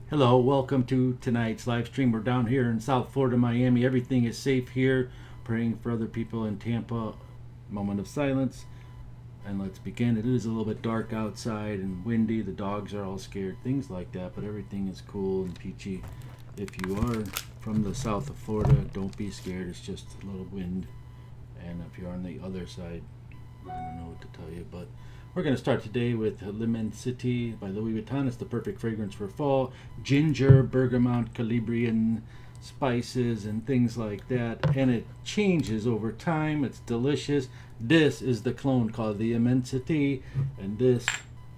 Hello, welcome to tonight's live stream. We're down here in South Florida, Miami. Everything is safe here. Praying for other people in Tampa. Moment of silence. And let's begin. It is a little bit dark outside and windy. The dogs are all scared. Things like that. But everything is cool and peachy. If you are from the south of Florida, don't be scared. It's just a little wind. And if you're on the other side, I don't know what to tell you. But we're going to start today with Lemon City by Louis Vuitton. It's the perfect fragrance for fall. Ginger, bergamot, Calabrian spices, and things like that. And it changes over time. It's delicious. This is the clone called the Immensity, and this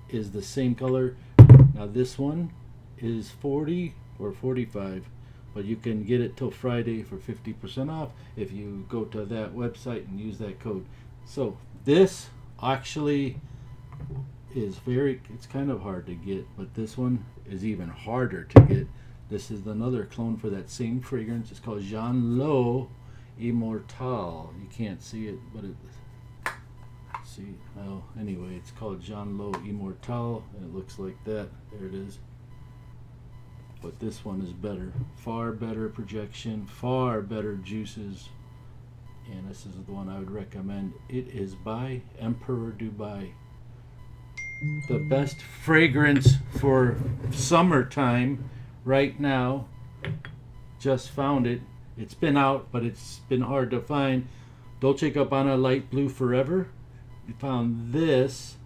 is the same color. Now this one is 40 or 45, but you can get it till Friday for 50% off if you go to that website and use that code. So this actually is it's kind of hard to get, but this one is even harder to get. This is another clone for that same fragrance. It's called Jean Lo Immortal. You can't see it, but well, anyway, it's called Jean Lo Immortal, and it looks like that. There it is. But this one is better. Far better projection, far better juices. And this is the one I would recommend. It is by Emperor Dubai. The best fragrance for summertime right now. Just found it. It's been out, but it's been hard to find. Dolce & Gabbana Light Blue Forever. We found this.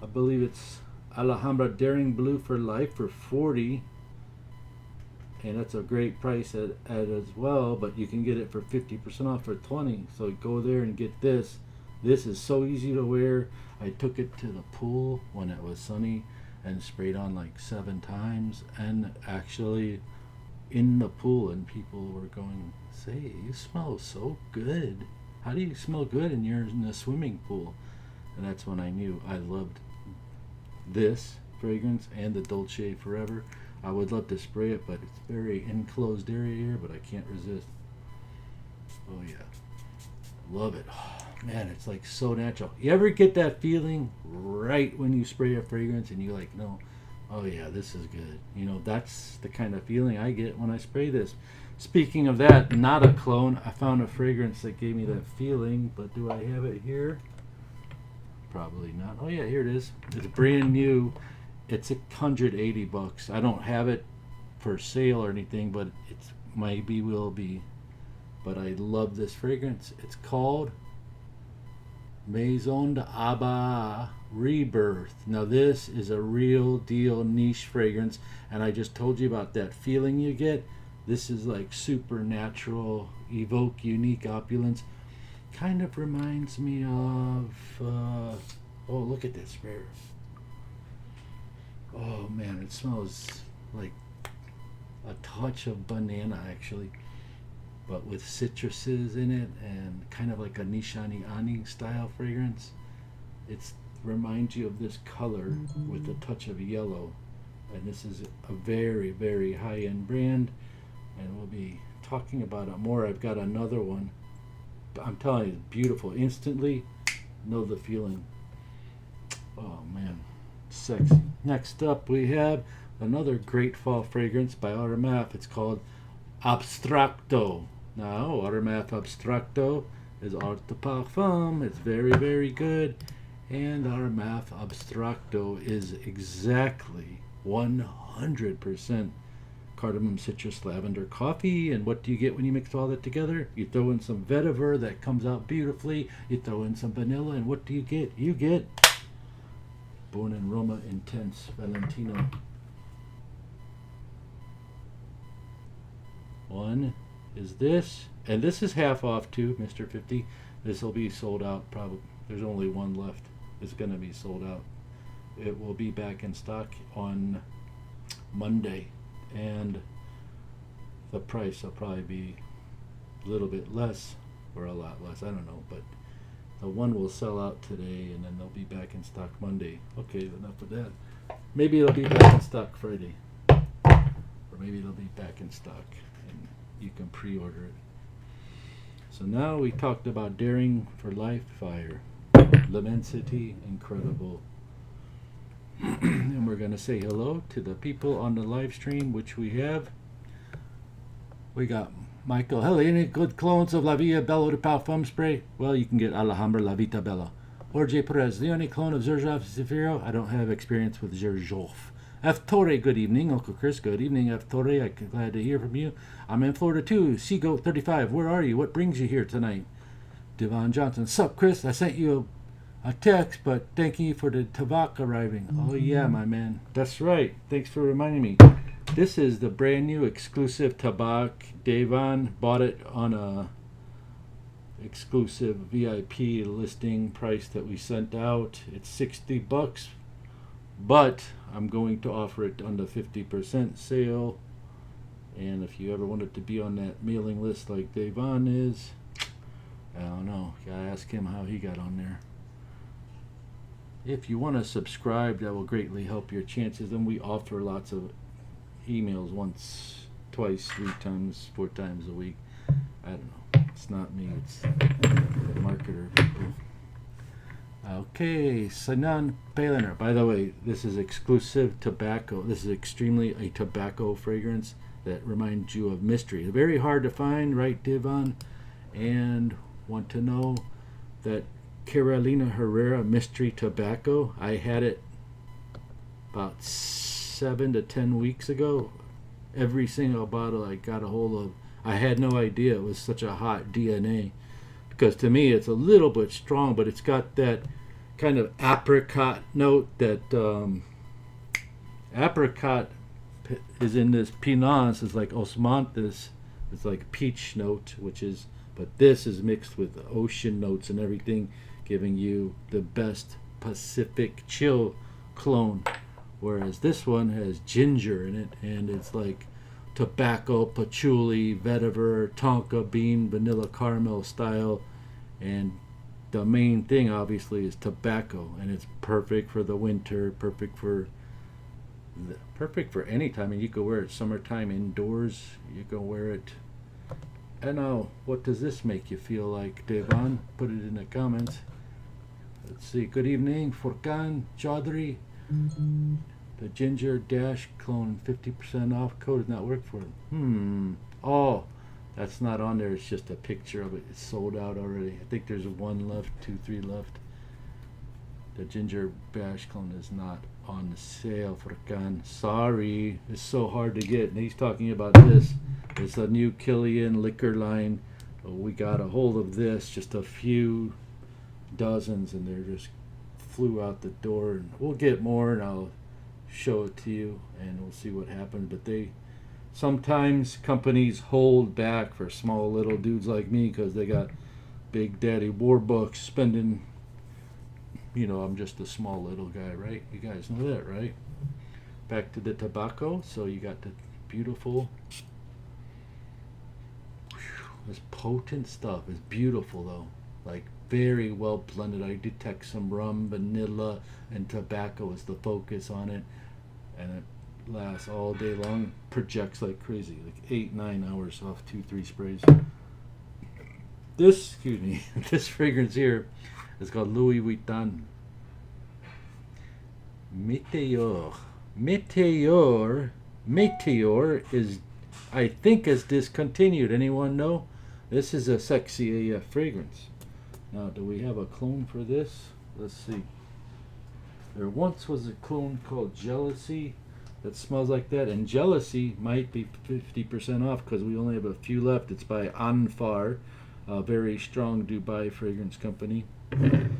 I believe it's Alhambra Daring Blue for Life for 40. And that's a great price at as well, but you can get it for 50% off for 20. So go there and get this. This is so easy to wear. I took it to the pool when it was sunny and sprayed on like 7 times, and actually in the pool, and people were going, "Say, you smell so good. How do you smell good and you're in the swimming pool?" And that's when I knew I loved this fragrance and the Dolce Forever. I would love to spray it, but it's very enclosed area here, but I can't resist. Oh yeah, love it. Oh, man, it's like so natural. You ever get that feeling right when you spray a fragrance and you like, no, oh yeah, this is good. You know, that's the kind of feeling I get when I spray this. Speaking of that, not a clone, I found a fragrance that gave me that feeling, but do I have it here? Probably not. Oh yeah, here it is. It's brand new. It's $180. I don't have it for sale or anything, but it's maybe will be. But I love this fragrance. It's called Maison d'Abba Rebirth. Now this is a real deal niche fragrance, and I just told you about that feeling you get. This is like supernatural, evoke unique opulence. Kind of reminds me of oh, look at this sprayer. Oh man, it smells like a touch of banana actually, but with citruses in it and kind of like a Nishani Ani style fragrance. It reminds you of this color with a touch of yellow, and this is a very, very high-end brand, and we'll be talking about it more. I've got another one. I'm telling you, it's beautiful. Instantly know the feeling. Oh man, sexy. Next up we have another great fall fragrance by Aromath. It's called Abstracto. Now Aromath Abstracto is art de parfum. It's very, very good. And Aromath Abstracto is exactly 100% cardamom, citrus, lavender, coffee. And what do you get when you mix all that together? You throw in some vetiver that comes out beautifully. You throw in some vanilla, and what do you get? You get Born in Roma Intense Valentino. One is this, and this is half off too, Mr. 50. This will be sold out probably. There's only one left. It's going to be sold out. It will be back in stock on Monday, and the price will probably be a little bit less or a lot less. I don't know, but the one will sell out today, and then they'll be back in stock Monday. Okay, enough of that. Maybe it'll be back in stock Friday, or maybe it'll be back in stock, and you can pre-order it. So now we talked about Daring for Life Fire, Lemensity, incredible. And we're we're going to say hello to the people on the live stream, which we have. We got Michael. Hello, any good clones of La Via Bello de Parfum Spray? Well, you can get Alhambra La Vita Bella. Jorge Perez, the only clone of Xerjoff Zafiro? I don't have experience with Xerjoff. F. Torre, good evening. Uncle Chris, good evening. F. Torre, I'm glad to hear from you. I'm in Florida too. Seagoat 35, where are you? What brings you here tonight? Devon Johnson, sup, Chris? I sent you a text, but thanking you for the tobacco arriving. Oh, yeah, my man. That's right. Thanks for reminding me. This is the brand new exclusive tobacco. Devon bought it on a exclusive VIP listing price that we sent out. It's $60, but I'm going to offer it on the 50% sale. And if you ever wanted to be on that mailing list like Devon is, I don't know. Gotta ask him how he got on there. If you want to subscribe, that will greatly help your chances. And we offer lots of emails once, twice, 3 times, 4 times a week. I don't know. It's not me. It's the marketer people. Okay, Sanan Palaner. By the way, this is exclusive tobacco. This is extremely a tobacco fragrance that reminds you of mystery. Very hard to find, right, Devon? And want to know that Carolina Herrera Mystery Tobacco. I had it about 7 to 10 weeks ago. Every single bottle I got a hold of, I had no idea it was such a hot DNA. Because to me it's a little bit strong, but it's got that kind of apricot note. That apricot is in this Pinot. It's like osmanthus. It's like peach note, which is, but this is mixed with ocean notes and everything, giving you the best Pacific chill clone. Whereas this one has ginger in it, and it's like tobacco, patchouli, vetiver, tonka bean, vanilla caramel style. And the main thing obviously is tobacco, and it's perfect for the winter, perfect for any time. And you can wear it summertime indoors, you can wear it. And now, what does this make you feel like, Devon? Put it in the comments. Let's see. Good evening, Furkan Chaudhry. The Ginger Dash clone 50% off code does not work for them. Oh, that's not on there. It's just a picture of it. It's sold out already. I think there's 1 left, 2, 3 left. The Ginger Dash clone is not on the sale, Furkan. Sorry. It's so hard to get. And he's talking about this. It's a new Killian liquor line. We got a hold of this, just a few dozens, and they just flew out the door. And we'll get more, and I'll show it to you, and we'll see what happens. But sometimes companies hold back for small little dudes like me because they got big daddy war bucks spending. You know, I'm just a small little guy, right? You guys know that, right? Back to the tobacco. So you got the beautiful, this potent stuff. Is beautiful though, like very well blended. I detect some rum, vanilla, and tobacco is the focus on it, and it lasts all day long. Projects like crazy, like 8-9 hours off 2-3 sprays. This, excuse me, this fragrance here is called Louis Vuitton Meteor. Meteor is, I think, is discontinued. Anyone know? This is a sexy AF fragrance. Now, do we have a clone for this? Let's see. There once was a clone called Jealousy that smells like that, and Jealousy might be 50% off because we only have a few left. It's by Anfar, a very strong Dubai fragrance company. And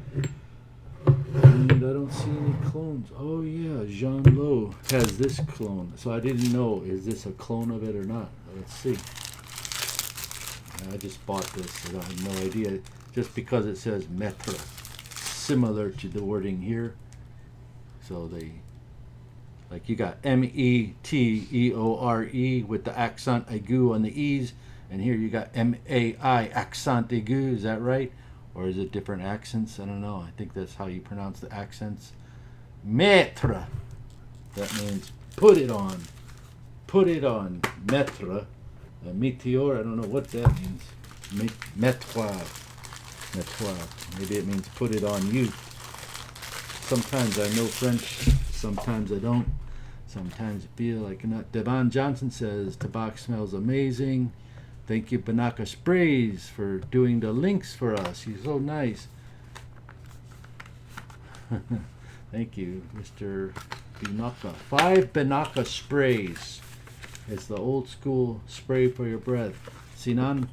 I don't see any clones. Oh yeah, Jean Lo has this clone. So I didn't know, is this a clone of it or not? Let's see. I just bought this, I have no idea. Just because it says Metre, similar to the wording here. So they, like you got Meteore with the accent aigu on the E's, and here you got Mai accent aigu, is that right? Or is it different accents? I don't know. I think that's how you pronounce the accents. Metre. That means put it on. Put it on. Metre. Meteor, I don't know what that means. Metre. Metre. Maybe it means put it on you. Sometimes I know French Sometimes I don't. Sometimes I feel like not. Devon Johnson says the box smells amazing. Thank you, Banaka Sprays, for doing the links for us. You're so nice. Thank you, Mr. Banaka. 5 Banaka sprays. It's the old school spray for your breath. Sinan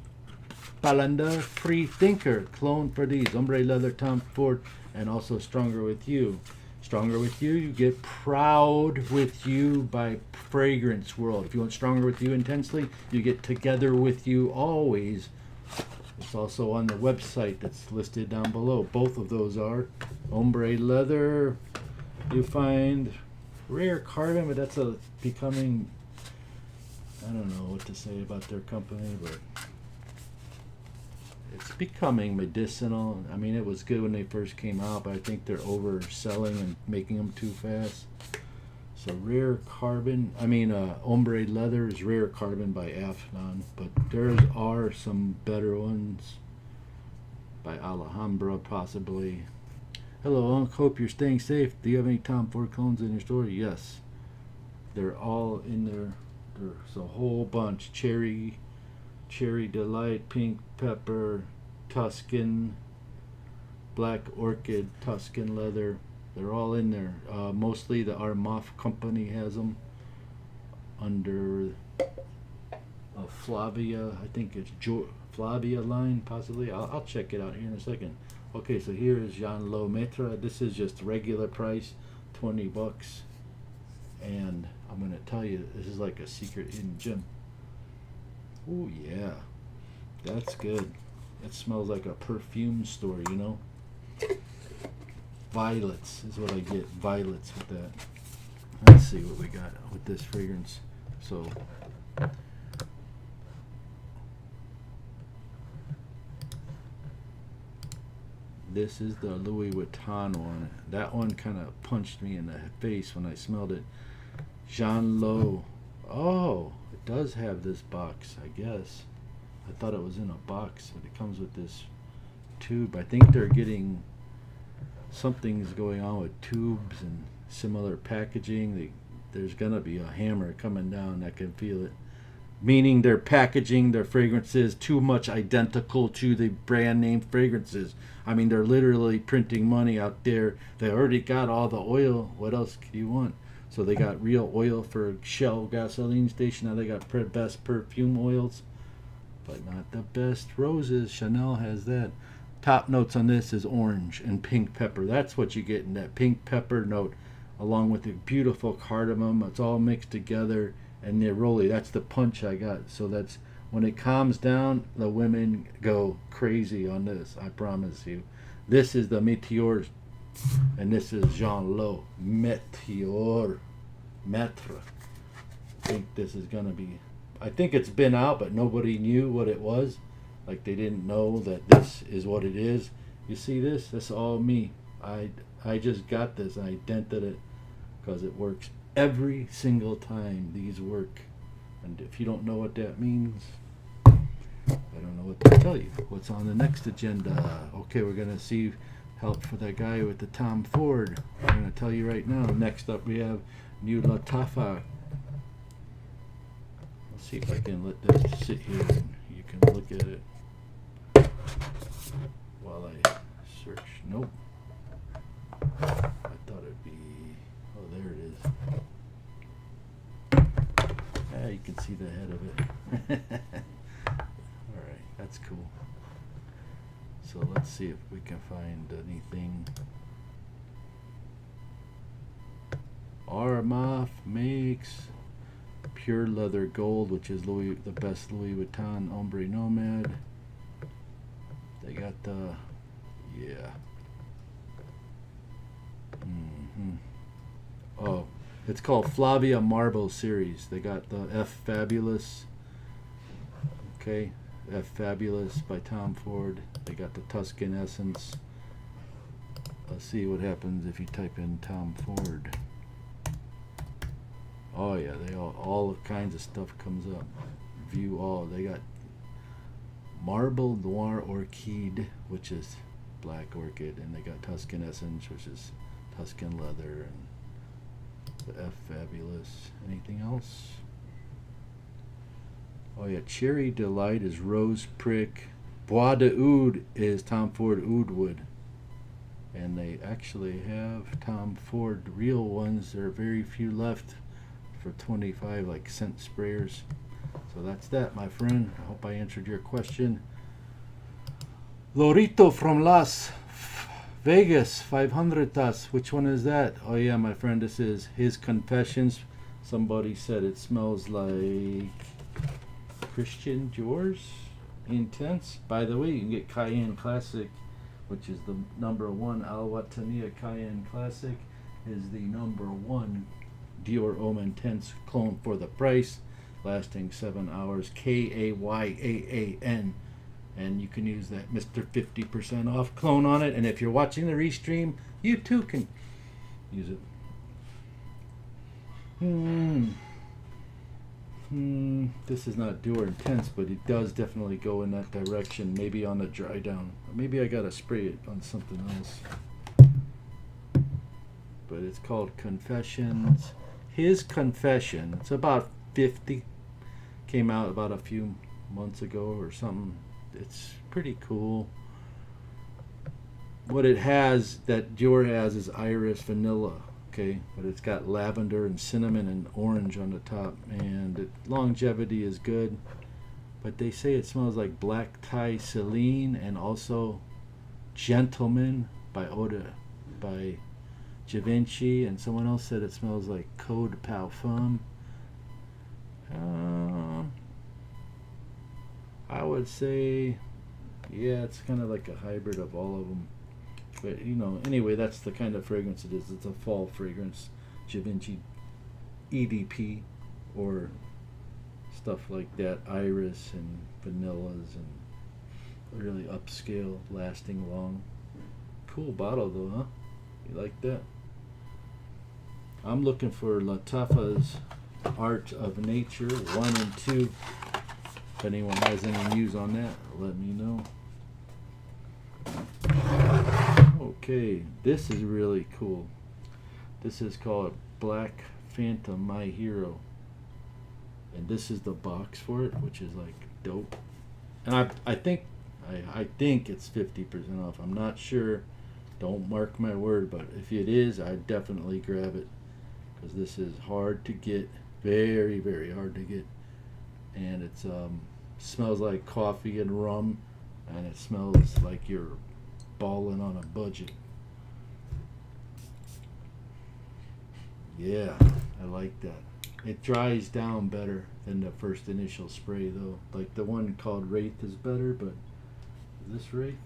Palanda, Free Thinker, clone for these. Ombre Leather, Tom Ford, and also Stronger With You. Stronger With You, you get Proud With You by Fragrance World. If you want Stronger With You intensely, you get Together With You Always. It's also on the website that's listed down below. Both of those are. Ombre Leather, you find Rare Carbon, but that's becoming, I don't know what to say about their company, but it's becoming medicinal. I mean, it was good when they first came out, but I think they're overselling and making them too fast. So Rare Carbon, Ombre Leather is Rare Carbon by Afnan, but there are some better ones by Alhambra, possibly. Hello, Unc. Hope you're staying safe. Do you have any Tom Ford clones in your store? Yes. They're all in there. There's a whole bunch. Cherry Delight, Pink Pepper, Tuscan, Black Orchid, Tuscan Leather. They're all in there. Mostly the Armaf company has them under Flavia. I think it's Flavia line, possibly. I'll check it out here in a second. Okay, so here is Jean Lo Maître. This is just regular price, $20. And I'm going to tell you, this is like a secret hidden gem. Oh yeah, that's good. It smells like a perfume store, you know. Violets is what I get. Violets with that. Let's see what we got with this fragrance. So this is the Louis Vuitton one. That one kind of punched me in the face when I smelled it. Jean Lo. Oh, it does have this box, I guess. I thought it was in a box, but it comes with this tube. I think they're getting something's going on with tubes and similar packaging. There's gonna be a hammer coming down. I can feel it. Meaning they're packaging their fragrances too much identical to the brand name fragrances. I mean, they're literally printing money out there. They already got all the oil. What else do you want? So they got real oil for Shell gasoline station. Now they got best perfume oils, but not the best roses. Chanel has that. Top notes on this is orange and pink pepper. That's what you get in that pink pepper note, along with the beautiful cardamom. It's all mixed together, and neroli. That's the punch I got. So that's when it calms down, the women go crazy on this. I promise you. This is the Meteor, and this is Jean Lo Meteor Maître. I think this is gonna be. I think it's been out, but nobody knew what it was. Like they didn't know that this is what it is. You see this? That's all me. I just got this and I dented it because it works every single time these work. And if you don't know what that means, I don't know what to tell you. What's on the next agenda? Okay, we're gonna see help for that guy with the Tom Ford. I'm gonna tell you right now. Next up we have New Latafa. Let's see if I can let this sit here and you can look at it while I search. Nope. I thought it'd be. Oh, there it is. Yeah, you can see the head of it. Alright, that's cool. So let's see if we can find anything. Armaf makes pure leather gold, which is the best Louis Vuitton Ombre Nomad. They got the, yeah. Oh, it's called Flavia Marble series. They got the F Fabulous. Okay, F Fabulous by Tom Ford. They got the Tuscan Essence. Let's see what happens if you type in Tom Ford. Oh yeah, they all kinds of stuff comes up. View all. They got Marble Noir Orchid, which is Black Orchid, and they got Tuscan Essence, which is Tuscan Leather, and The F Fabulous. Anything else? Oh yeah, Cherry Delight is Rose Prick. Bois de Oud is Tom Ford Oud Wood. And they actually have Tom Ford real ones. There are very few left for 25, like scent sprayers. So that's that, my friend. I hope I answered your question. Lorito from Las Vegas, 500 Which one is that? Oh yeah, my friend, this is His Confessions. Somebody said it smells like Christian Dior's Intense. By the way, you can get Cayenne Classic, which is the #1 Al Watania Cayenne Classic, is the #1 Dior Homme Intense clone for the price, lasting 7 hours. Kayaan. And you can use that Mr. 50% off clone on it. And if you're watching the restream, you too can use it. This is not Dior Intense, but it does definitely go in that direction. Maybe on a dry down. Or maybe I gotta spray it on something else. But it's called Confessions. His Confession. It's about 50. Came out about a few months ago or something. It's pretty cool. What it has that Dior has is iris vanilla. Okay, but it's got lavender and cinnamon and orange on the top, and the longevity is good. But they say it smells like Black Tie Celine and also Gentleman by Givenchy, and someone else said it smells like Code Parfum. I would say, yeah, it's kind of like a hybrid of all of them. But, you know, anyway, that's the kind of fragrance it is. It's a fall fragrance. Givenchy EDP or stuff like that. Iris and vanillas and really upscale, lasting long. Cool bottle though, huh? You like that? I'm looking for Lattafa's Art of Nature 1 and 2. If anyone has any news on that, let me know. Okay, this is really cool. This is called Black Phantom My Hero. And this is the box for it, which is like dope. And I think it's 50% off. I'm not sure. Don't mark my word, but if it is, I'd definitely grab it. Because this is hard to get. Very, very hard to get. And it's smells like coffee and rum. And it smells like you're balling on a budget. Yeah, I like that. It dries down better than the first initial spray though. Like the one called Wraith is better, but is this Wraith?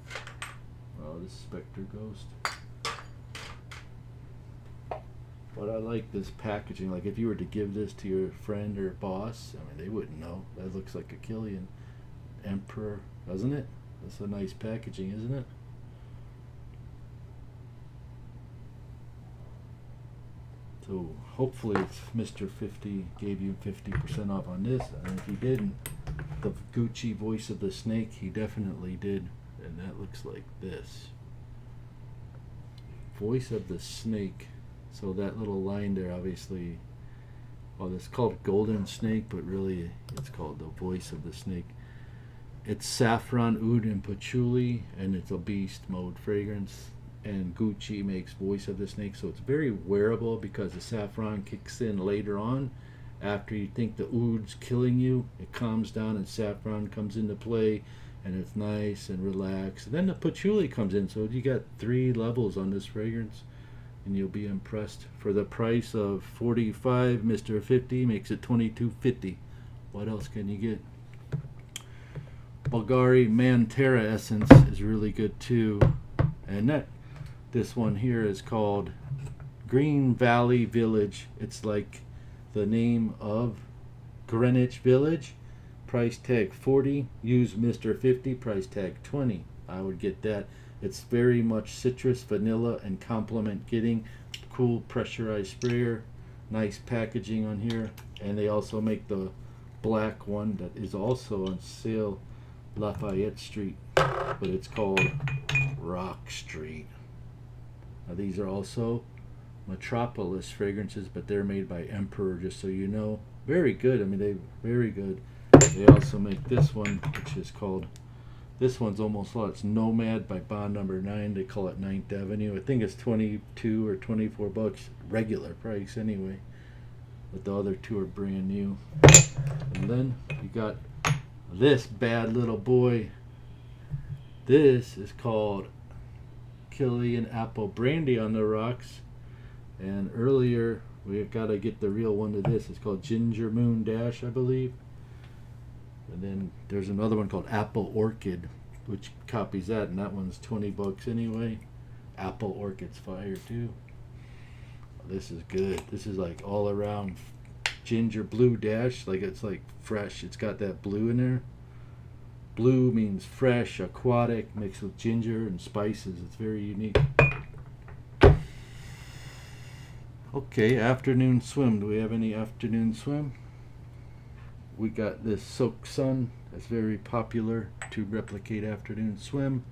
Oh, this is Spectre Ghost. But I like this packaging. Like if you were to give this to your friend or boss, I mean they wouldn't know. That looks like a Killian Emperor, doesn't it? That's a nice packaging, isn't it? So hopefully it's Mr. 50 gave you 50% off on this. And if he didn't, the Gucci Voice of the Snake, he definitely did. And that looks like this. Voice of the Snake. So that little line there, obviously, well, it's called Golden Snake, but really it's called the Voice of the Snake. It's saffron, oud, and patchouli, and it's a beast mode fragrance. And Gucci makes Voice of the Snake, so it's very wearable because the saffron kicks in later on. After you think the oud's killing you, it calms down and saffron comes into play, and it's nice and relaxed. And then the patchouli comes in, so you got 3 levels on this fragrance, and you'll be impressed. For the price of $45, Mr. 50 makes it $22.50. What else can you get? Bulgari Manterra Essence is really good too, and this one here is called Green Valley Village. It's like the name of Greenwich Village. Price tag 40. Use Mr. 50. Price tag 20. I would get that. It's very much citrus, vanilla, and compliment getting. Cool pressurized sprayer. Nice packaging on here. And they also make the black one that is also on sale, Lafayette Street, but it's called Rock Street. Now these are also Metropolis fragrances, but they're made by Emperor, just so you know. Very good. I mean, they very good. They also make this one, which is called, this one's almost lost. It's Nomad by Bond Number 9. They call it 9th Avenue. I think it's 22 or 24 bucks, regular price anyway. But the other two are brand new. And then you got this bad little boy. This is called Killian Apple Brandy on the Rocks. And earlier, we got to get the real one to this. It's called Ginger Moon Dash, I believe. And then there's another one called Apple Orchid, which copies that, and that one's 20 bucks anyway. Apple Orchid's fire too. This is good. This is like all around ginger blue dash. Like, it's like fresh. It's got that blue in there. Blue means fresh, aquatic, mixed with ginger and spices. It's very unique. Okay, afternoon swim. Do we have any afternoon swim? We got this Soak Sun. That's very popular to replicate afternoon swim.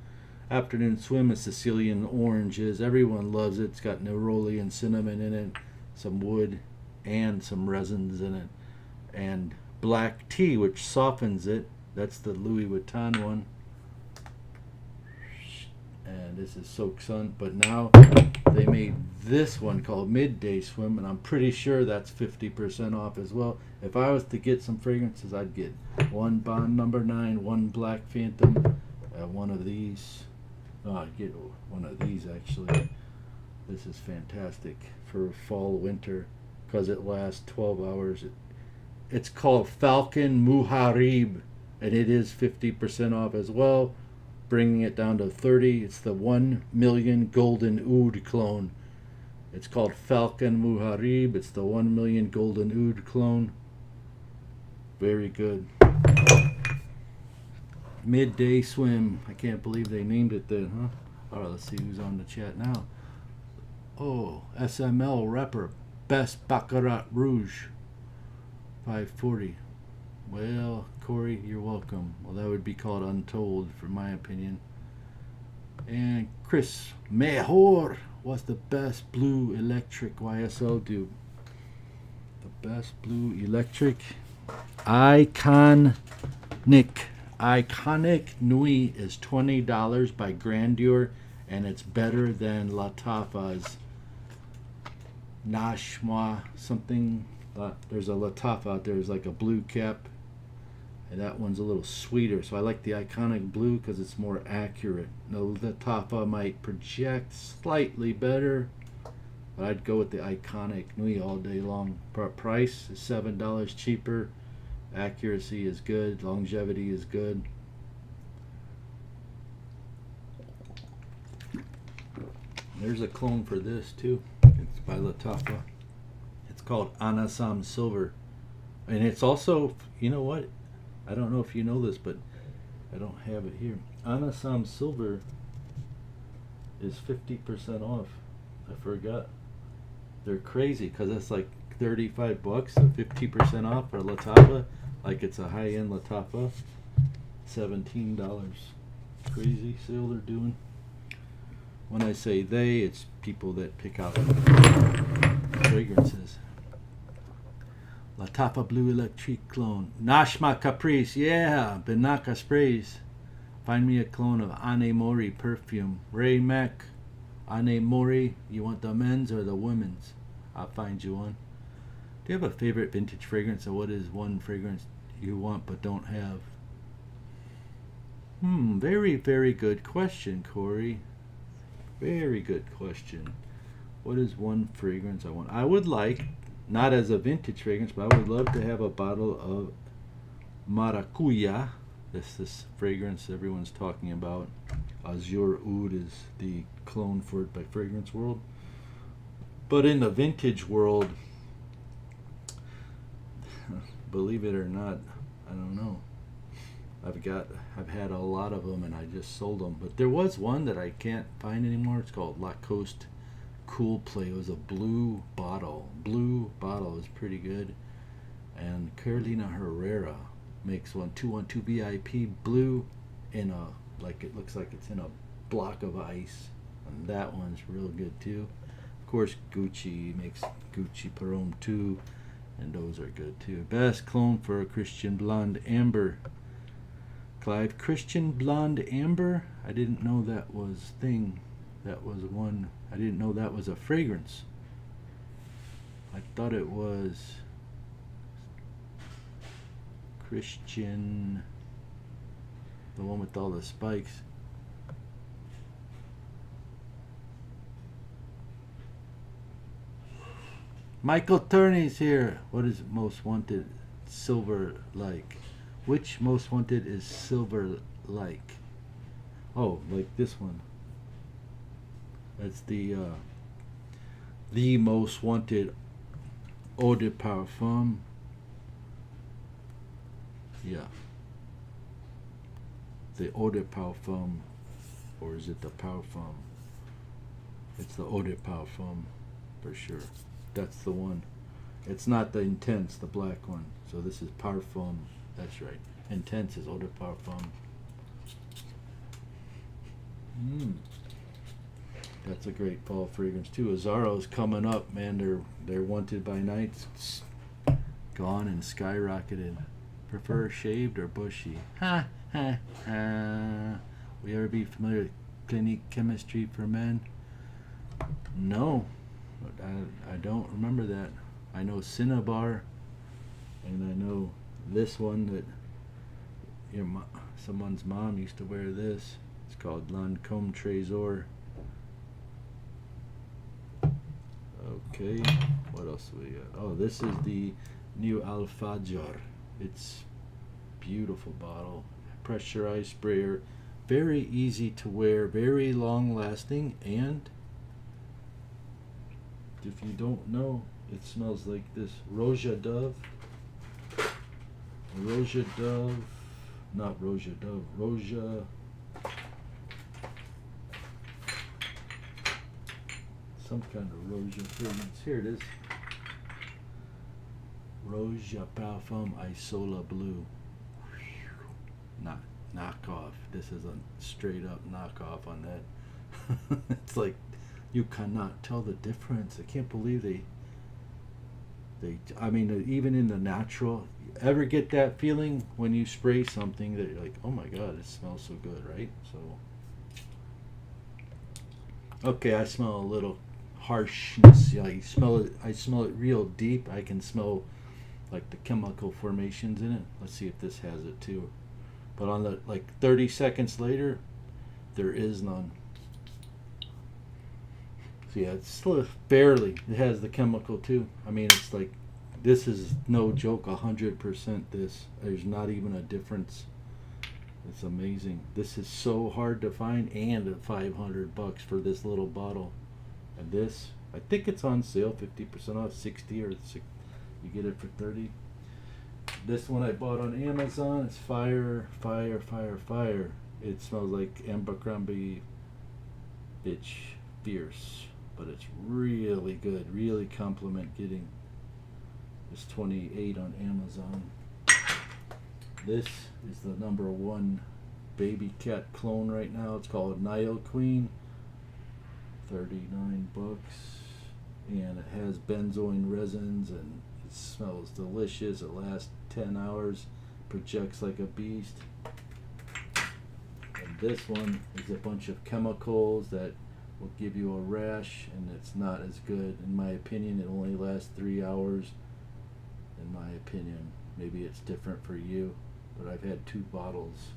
Afternoon swim is Sicilian oranges. Everyone loves it. It's got neroli and cinnamon in it, some wood and some resins in it, and black tea, which softens it. That's the Louis Vuitton one. And this is Soak Sun. But now they made this one called Midday Swim, and I'm pretty sure that's 50% off as well. If I was to get some fragrances, I'd get one Bond Number 9, one Black Phantom, one of these. No, I'd get one of these actually. This is fantastic for fall, winter, because it lasts 12 hours. It's called Falcon Muharib, and it is 50% off as well, bringing it down to 30. It's the 1 million golden oud clone. It's called Falcon Muharib. It's the 1 million golden oud clone. Very good. Midday Swim. I can't believe they named it that, huh? Alright, let's see who's on the chat now. Oh, SML rapper. Best Baccarat Rouge. 540. Well, Corey, you're welcome. Well, that would be called Untold, for my opinion. And Chris, Mejor. What's the best blue electric YSL do? The best blue electric? Iconic. Iconic Nui is $20 by Grandeur, and it's better than Lattafa's Nashma something. There's a Lattafa out there. There's like a blue cap, and that one's a little sweeter. So I like the Iconic Blue because it's more accurate. The Lattafa might project slightly better, but I'd go with the Iconic Nui all day long. Price is $7 cheaper. Accuracy is good. Longevity is good. There's a clone for this too. It's by Lattafa. It's called Anasam Silver. And it's also, you know what? I don't know if you know this, but I don't have it here. Anasam Silver is 50% off. I forgot. They're crazy because it's like 35 bucks, so 50% off for Lattafa. Like it's a high-end Lattafa. $17. Crazy sale they're doing. When I say they, it's people that pick out fragrances. Lattafa Blue Electric Clone. Nashma Caprice, yeah. Benaka Sprays. Find me a clone of Ane Mori perfume. Ray Mac. Ane Mori, you want the men's or the women's? I'll find you one. Do you have a favorite vintage fragrance, or what is one fragrance you want but don't have? Very, very good question, Corey. Very good question. What is one fragrance I want? I would like, not as a vintage fragrance, but I would love to have a bottle of Maracuya. This fragrance everyone's talking about. Azure Oud is the clone for it by Fragrance World. But in the vintage world, believe it or not, I don't know. I've had a lot of them and I just sold them. But there was one that I can't find anymore. It's called Lacoste Cool Play. It was a blue bottle. Blue bottle is pretty good. And Carolina Herrera makes one 212 VIP blue in a, like, it looks like it's in a block of ice. And that one's real good too. Of course, Gucci makes Gucci Parome too, and those are good too. Best clone for a Christian Blonde Amber. Clive, Christian Blonde Amber? I didn't know that was thing. That was one. I didn't know that was a fragrance. I thought it was Christian, the one with all the spikes. Michael Turney's here. What is most wanted? Silver like. Which most wanted is silver like? Oh, like this one. That's the most wanted eau de parfum. Yeah. The eau de parfum, or is it the parfum? It's the eau de parfum for sure. That's the one. It's not the Intense, the black one. So this is Parfum. That's right. Intense is Eau de Parfum. That's a great fall fragrance too. Azzaro's coming up, man. They're wanted by nights. It's gone and skyrocketed. Prefer shaved or bushy? Ha ha ha. Will you ever be familiar with Clinique Chemistry for Men? No. I don't remember that. I know Cinnabar, and I know this one that someone's mom used to wear this. It's called Lancôme Trésor. Okay, what else do we got? Oh, this is the new Alfajor. It's beautiful bottle. Pressurized sprayer. Very easy to wear, very long lasting, and if you don't know, it smells like this. Roja Dove. Roja Dove. Not Roja Dove. Roja. Some kind of Roja fragrance. Here it is. Roja Parfum Isola Blue. Not knockoff. This is a straight up knockoff on that. It's like you cannot tell the difference. I can't believe they I mean, even in the natural, ever get that feeling when you spray something that you're like, oh my god, it smells so good, right? So okay, I smell a little harshness. Yeah, you smell it. I smell it real deep. I can smell like the chemical formations in it. Let's see if this has it too. But on the 30 seconds later, there is none. So yeah, it's still barely. It has the chemical too. I mean, it's like, this is no joke. 100% this. There's not even a difference. It's amazing. This is so hard to find, and at $500 for this little bottle. And this, I think it's on sale, 50% off, 60 or 60. You get it for 30. This one I bought on Amazon. It's fire, fire, fire, fire. It smells like Abercrombie Bitch Fierce, but it's really good. Really compliment getting this 28 on Amazon. This is the #1 baby cat clone right now. It's called Nile Queen. $39, and it has benzoin resins, and it smells delicious. It lasts 10 hours, projects like a beast. And this one is a bunch of chemicals that will give you a rash, and it's not as good. In my opinion, it only lasts 3 hours. In my opinion, maybe it's different for you, but I've had 2 bottles.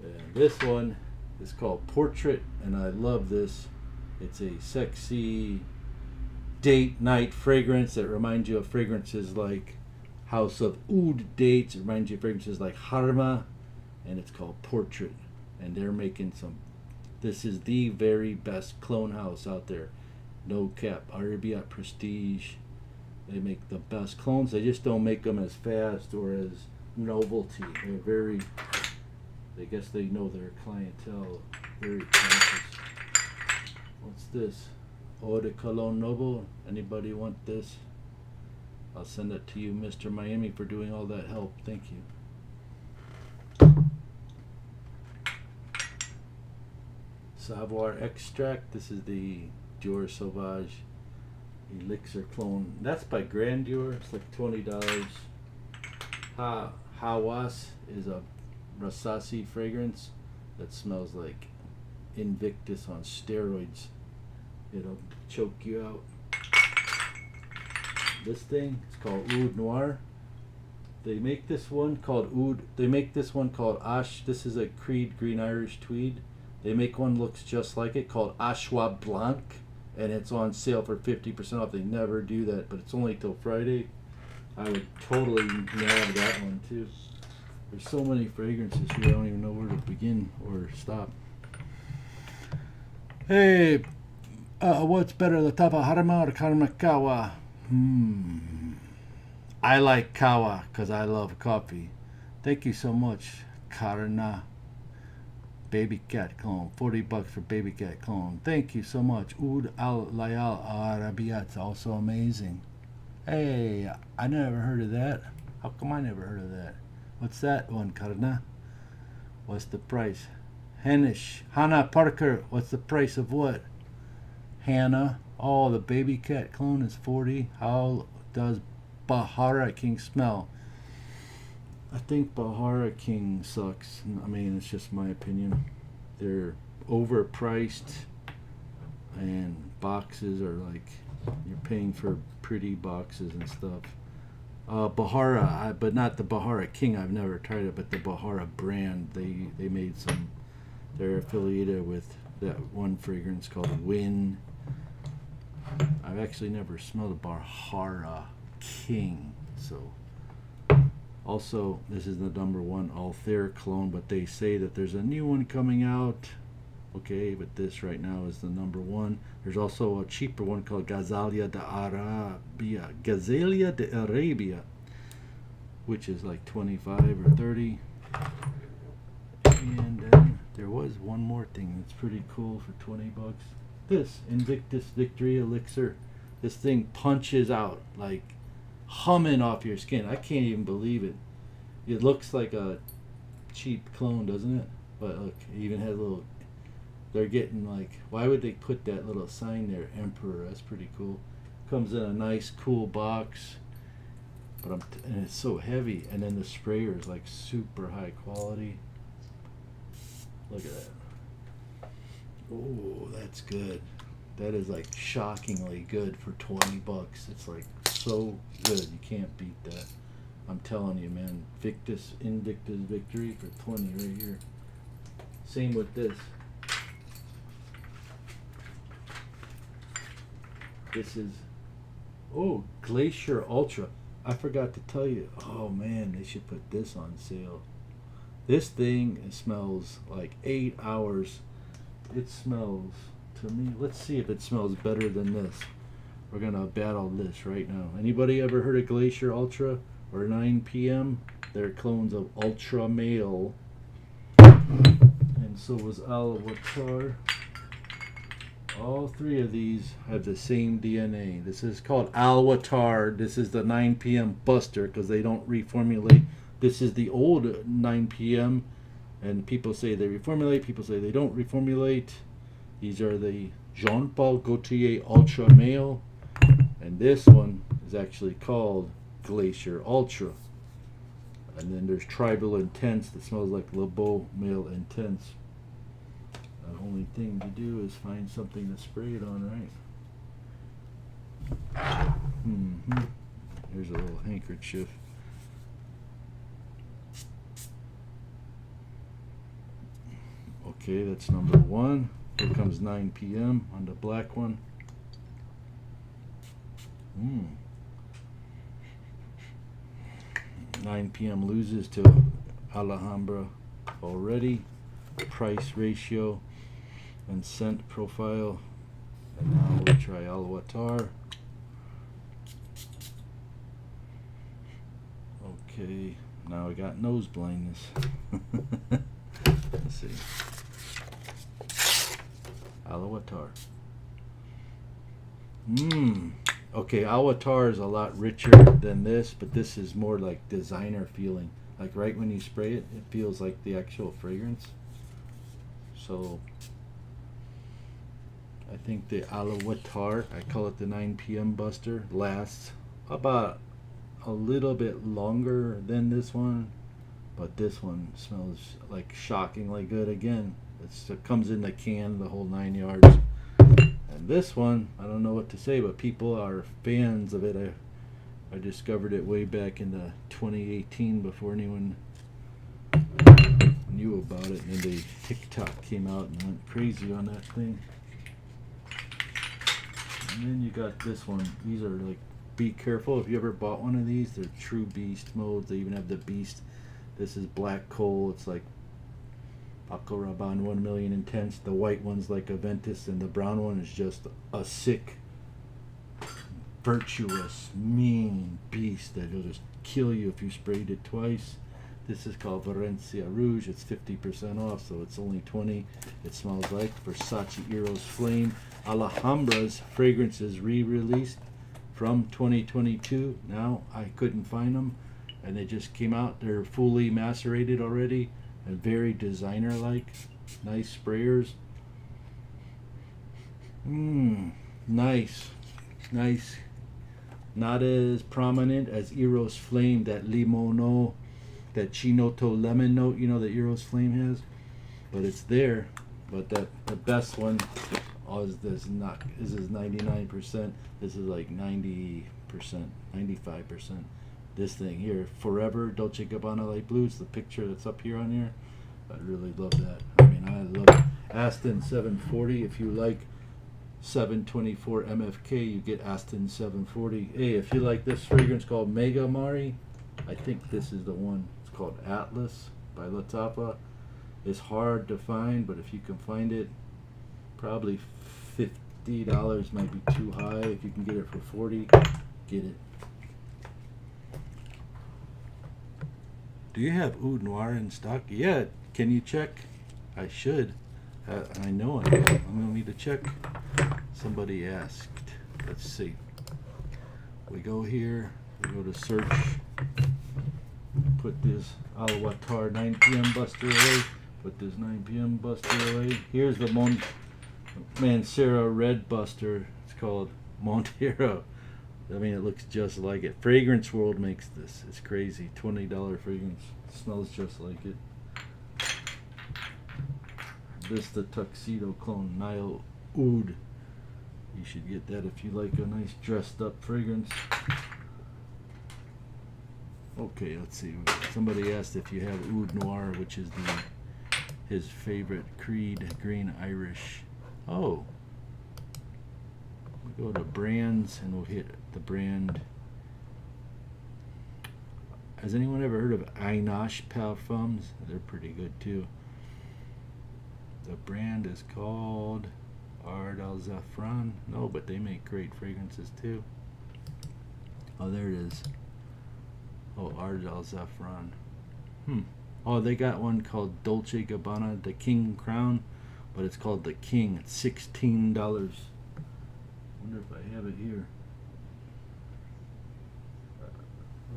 And this one is called Portrait, and I love this. It's a sexy date night fragrance that reminds you of fragrances like House of Oud dates. It reminds you of fragrances like Harma, and it's called Portrait. And they're making some. This is the very best clone house out there. No cap. Arabia Prestige. They make the best clones. They just don't make them as fast or as novelty. They're very. I guess they know their clientele. Very conscious. What's this? Eau de Cologne Noble. Anybody want this? I'll send it to you, Mr. Miami, for doing all that help. Thank you. Savoir Extract. This is the Dior Sauvage Elixir Clone. That's by Grandeur. It's like $20. Hawas is a Rasasi fragrance that smells like Invictus on steroids. It'll choke you out. This thing is called Oud Noir. They make this one called Oud. They make this one called Ash. This is a Creed Green Irish Tweed. They make one looks just like it called Ashwa Blanc, and it's on sale for 50% off. They never do that, but it's only till Friday. I would totally nab that one too. There's so many fragrances here, I don't even know where to begin or stop. Hey, what's better, the Tapa Harama or Karamakawa? I like Kawa because I love coffee. Thank you so much, Karna. Baby cat clone, $40 for baby cat clone. Thank you so much. Oud Al Layal Arabiat, also amazing. Hey, I never heard of that. How come I never heard of that? What's that one, Karna? What's the price? Hannah Parker, what's the price of what? Hannah, oh, the baby cat clone is 40. How does Bahara King smell? I think Bahara King sucks. I mean, it's just my opinion. They're overpriced, and boxes are like, you're paying for pretty boxes and stuff. Bahara, but not the Bahara King. I've never tried it, but the Bahara brand. They made some. They're affiliated with that one fragrance called Win. I've actually never smelled a Bahara King, so. Also, this is the #1 Althair clone, but they say that there's a new one coming out. Okay, but this right now is the #1. There's also a cheaper one called Gazalia de Arabia, which is like 25 or 30. And then there was one more thing that's pretty cool for $20. This Invictus Victory Elixir. This thing punches out like humming off your skin. I can't even believe it. It looks like a cheap clone, doesn't it? But look, it even has a little. They're getting like, why would they put that little sign there, Emperor? That's pretty cool. Comes in a nice, cool box. But and it's so heavy, and then the sprayer is like super high quality. Look at that. Oh, that's good. That is like shockingly good for $20. It's like so good. You can't beat that. I'm telling you, man. Invictus Victory for 20 right here. Same with this. This is, oh, Glacier Ultra. I forgot to tell you. Oh man, they should put this on sale. This thing, it smells like 8 hours. It smells to me. Let's see if it smells better than this. We're gonna battle this right now. Anybody ever heard of Glacier Ultra or 9 p.m.? They're clones of Ultra Male, and so was Alawatar. All three of these have the same DNA. This is called Alwatar. This is the 9 p.m. Buster because they don't reformulate. This is the old 9 p.m. and people say they reformulate. People say they don't reformulate. These are the Jean-Paul Gaultier Ultra Male, and this one is actually called Glacier Ultra. And then there's Tribal Intense that smells like Le Beau Male Intense. The only thing to do is find something to spray it on, right? Here's a little handkerchief. Okay, that's #1. Here comes 9 p.m. on the black one. 9 p.m. loses to Alhambra already. Price ratio and scent profile. And now we'll try Alwatar. Okay, now I got nose blindness. Let's see. Alwatar. Okay, Alwatar is a lot richer than this, but this is more like designer feeling. Like right when you spray it, it feels like the actual fragrance. So I think the Alawatar, I call it the 9 p.m. Buster, lasts about a little bit longer than this one, but this one smells like shockingly good again. It comes in the can, the whole 9 yards. And this one, I don't know what to say, but people are fans of it. I discovered it way back in the 2018 before anyone knew about it, and then the TikTok came out and went crazy on that thing. And then you got this one. These are like, be careful if you ever bought one of these. They're true beast modes. They even have the beast. This is black coal. It's like Akaraban 1 million intense. The white one's like Aventus, and the brown one is just a sick, virtuous, mean beast that'll just kill you if you sprayed it twice. This is called Valencia Rouge. It's 50% off, so it's only $20. It smells like Versace Eros Flame. Alhambra's fragrances re-released from 2022. Now I couldn't find them, and they just came out. They're fully macerated already and very designer-like. Nice sprayers. Nice. Not as prominent as Eros Flame, that limono, that chinoto lemon note, you know, that Eros Flame has, but it's there. But the best one is this. This is 99%. This is like 90%, 95%. This thing here, Forever Dolce Gabbana Light Blue. It's the picture that's up here on here. I really love that. I mean, I love it. Aston 740. If you like 724 MFK, you get Aston 740. Hey, if you like this fragrance called Mega Mari, I think this is the one. It's called Atlas by Latapa. It's hard to find, but if you can find it, probably $50 might be too high. If you can get it for $40, get it. Do you have Oud Noir in stock? Yeah. Can you check? I should. I know I am. I'm going to need to check. Somebody asked. Let's see. We go here. We go to search. Put this Alawatar 9 p.m. Buster away. Put this 9 p.m. Buster away. Here's the Mancera Red Buster. It's called Montero. I mean, it looks just like it. Fragrance World makes this. It's crazy. $20 fragrance. It smells just like it. This the Tuxedo Clone Nile Oud. You should get that if you like a nice dressed up fragrance. Okay, let's see. Somebody asked if you have Oud Noir, which is his favorite Creed Green Irish. Oh. We go to brands and we'll hit the brand. Has anyone ever heard of Einosh Parfums? They're pretty good too. The brand is called Ard Al Zafran. No, but they make great fragrances too. Oh, there it is. Oh, Ard Al Zafran. Oh, they got one called Dolce Gabbana, the King Crown, but it's called the King. It's $16. Wonder if I have it here.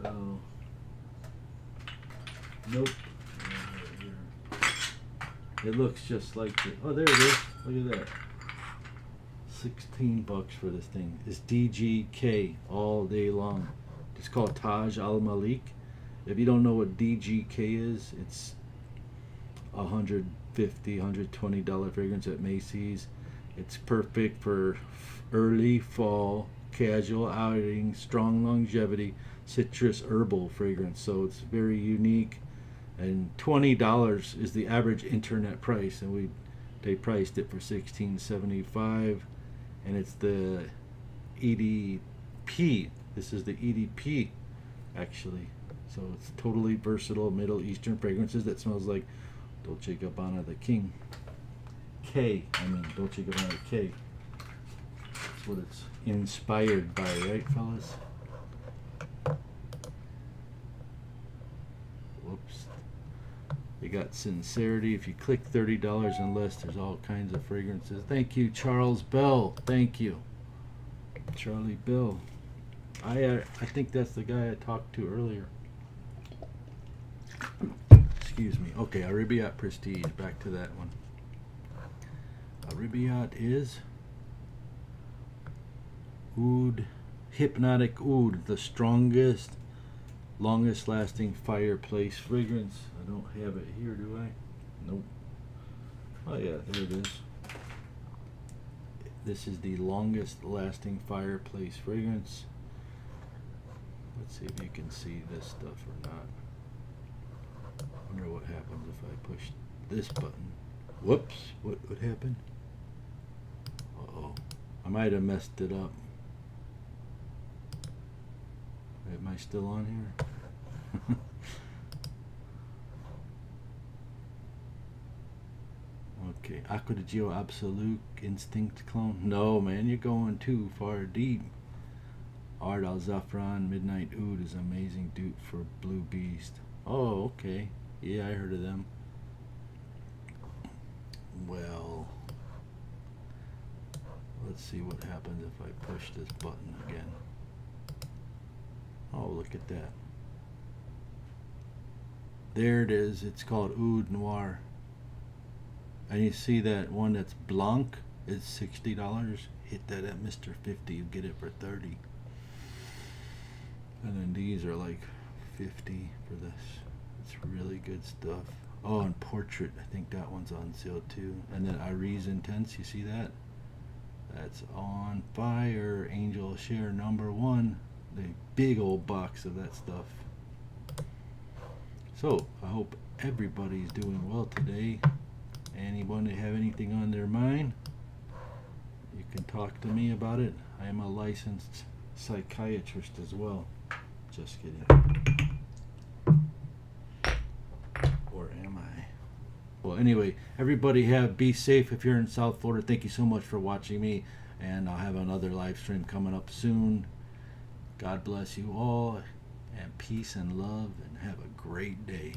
Well, nope. It looks just like it. Oh, there it is. Look at that. $16 for this thing. It's DGK all day long. It's called Taj Al Malik. If you don't know what DGK is, it's $150, $120 fragrance at Macy's. It's perfect for early fall, casual outing, strong longevity, citrus herbal fragrance. So it's very unique. And $20 is the average internet price, and they priced it for $16.75, and it's the EDP. This is the EDP, actually. So it's totally versatile Middle Eastern fragrances that smells like Dolce Gabbana the King. Dolce Gabbana K. That's what it's inspired by, right, fellas? Whoops. You got Sincerity. If you click $30 and less, there's all kinds of fragrances. Thank you, Charles Bell. Thank you, Charlie Bell. I think that's the guy I talked to earlier. Excuse me. Okay, Arabiat Prestige. Back to that one. Arabiat is Oud, Hypnotic Oud, the strongest, longest lasting fireplace fragrance. I don't have it here, do I? Nope. Oh yeah, there it is. This is the longest lasting fireplace fragrance. Let's see if you can see this stuff or not. I wonder what happens if I push this button. Whoops, what would happen? Uh-oh, I might have messed it up. Am I still on here? Okay, Acqua di Gio Absolute Instinct Clone. No, man, you're going too far deep. Art Al Zafran Midnight Oud is amazing dupe for Blue Beast. Oh, okay. Yeah, I heard of them. Well, let's see what happens if I push this button again. Oh, look at that. There it is. It's called Oud Noir. And you see that one that's Blanc is $60. Hit that at Mr. 50, you get it for 30. And then these are like 50 for this. It's really good stuff. Oh, and Portrait, I think that one's on sale too. And then Iris Intense, you see that? That's on fire. Angel Share #1. The big old box of that stuff. So I hope everybody's doing well today. Anyone that have anything on their mind, you can talk to me about it. I am a licensed psychiatrist as well. Just kidding. Or am I? Well, anyway, everybody be safe if you're in South Florida. Thank you so much for watching me, and I'll have another live stream coming up soon. God bless you all, and peace and love, and have a great day.